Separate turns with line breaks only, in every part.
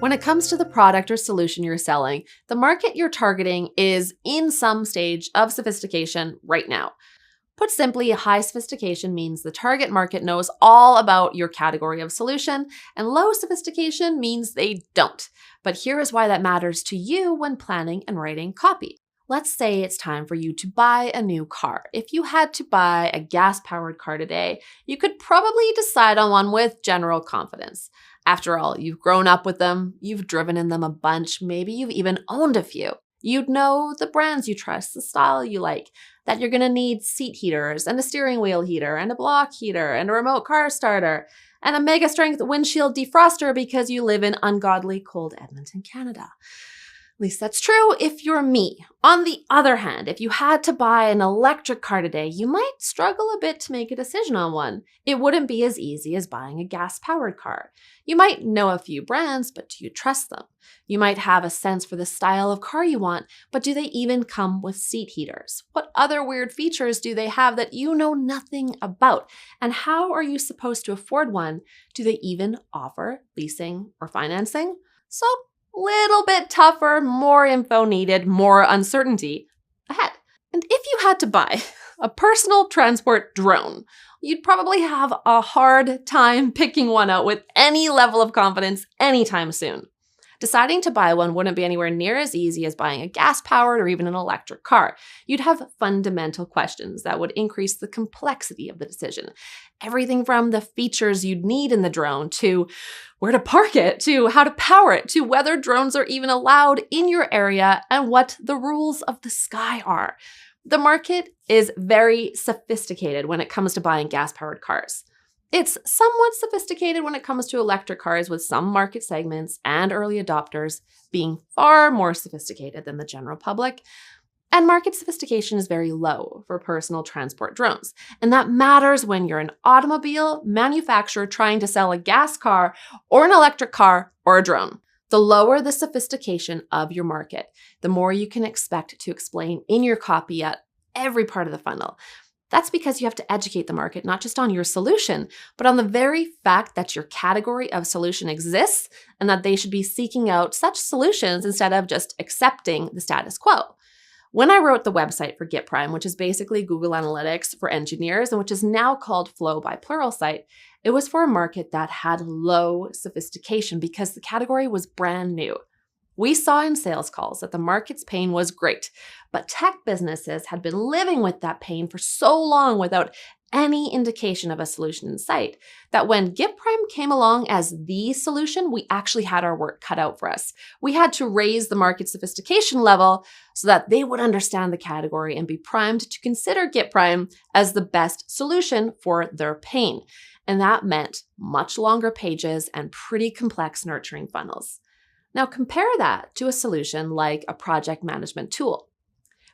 When it comes to the product or solution you're selling, the market you're targeting is in some stage of sophistication right now. Put simply, high sophistication means the target market knows all about your category of solution, and low sophistication means they don't. But here is why that matters to you when planning and writing copy. Let's say it's time for you to buy a new car. If you had to buy a gas-powered car today, you could probably decide on one with general confidence. After all, you've grown up with them, you've driven in them a bunch, maybe you've even owned a few. You'd know the brands you trust, the style you like, that you're gonna need seat heaters and a steering wheel heater and a block heater and a remote car starter and a mega strength windshield defroster because you live in ungodly cold Edmonton, Canada. At least that's true if you're me. On the other hand, if you had to buy an electric car today, you might struggle a bit to make a decision on one. It wouldn't be as easy as buying a gas-powered car. You might know a few brands, but do you trust them? You might have a sense for the style of car you want, but do they even come with seat heaters? What other weird features do they have that you know nothing about? And how are you supposed to afford one? Do they even offer leasing or financing? So, little bit tougher, more info needed, more uncertainty ahead. And if you had to buy a personal transport drone, you'd probably have a hard time picking one out with any level of confidence anytime soon. Deciding to buy one wouldn't be anywhere near as easy as buying a gas-powered or even an electric car. You'd have fundamental questions that would increase the complexity of the decision. Everything from the features you'd need in the drone to where to park it, to how to power it, to whether drones are even allowed in your area and what the rules of the sky are. The market is very sophisticated when it comes to buying gas-powered cars. It's somewhat sophisticated when it comes to electric cars, with some market segments and early adopters being far more sophisticated than the general public. And market sophistication is very low for personal transport drones. And that matters when you're an automobile manufacturer trying to sell a gas car or an electric car or a drone. The lower the sophistication of your market, the more you can expect to explain in your copy at every part of the funnel. That's because you have to educate the market not just on your solution, but on the very fact that your category of solution exists and that they should be seeking out such solutions instead of just accepting the status quo. When I wrote the website for GitPrime, which is basically Google Analytics for engineers and which is now called Flow by Pluralsight, it was for a market that had low sophistication because the category was brand new. We saw in sales calls that the market's pain was great, but tech businesses had been living with that pain for so long without any indication of a solution in sight that when GitPrime came along as the solution, we actually had our work cut out for us. We had to raise the market sophistication level so that they would understand the category and be primed to consider GitPrime as the best solution for their pain. And that meant much longer pages and pretty complex nurturing funnels. Now compare that to a solution like a project management tool.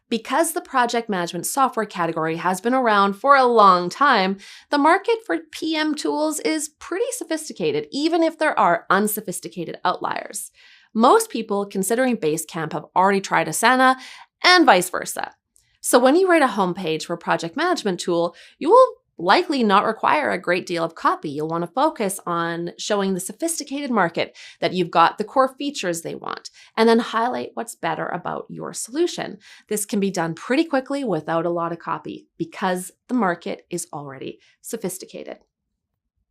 Because the project management software category has been around for a long time, the market for PM tools is pretty sophisticated, even if there are unsophisticated outliers. Most people considering Basecamp have already tried Asana and vice versa. So when you write a homepage for a project management tool, you will likely not require a great deal of copy. You'll want to focus on showing the sophisticated market that you've got the core features they want, and then highlight what's better about your solution. This can be done pretty quickly without a lot of copy because the market is already sophisticated.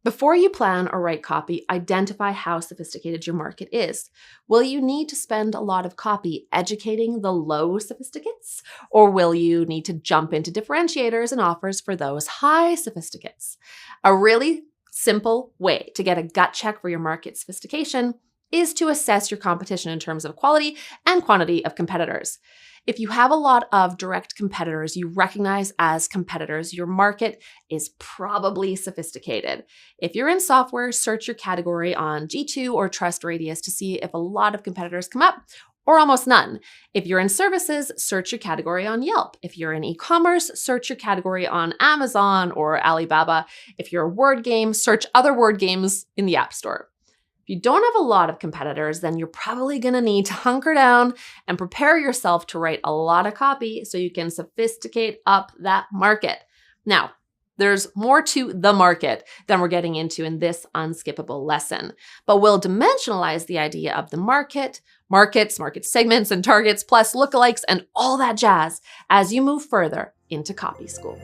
Before you plan or write copy, identify how sophisticated your market is. Will you need to spend a lot of copy educating the low sophisticates? Or will you need to jump into differentiators and offers for those high sophisticates? A really simple way to get a gut check for your market sophistication is to assess your competition in terms of quality and quantity of competitors. If you have a lot of direct competitors you recognize as competitors, your market is probably sophisticated. If you're in software, search your category on G2 or Trust Radius to see if a lot of competitors come up, or almost none. If you're in services, search your category on Yelp. If you're in e-commerce, search your category on Amazon or Alibaba. If you're a word game, search other word games in the App Store. If you don't have a lot of competitors, then you're probably going to need to hunker down and prepare yourself to write a lot of copy so you can sophisticate up that market. Now, There's more to the market than we're getting into in this unskippable lesson, but we'll dimensionalize the idea of the market, markets, market segments and targets, plus lookalikes and all that jazz as you move further into copy school.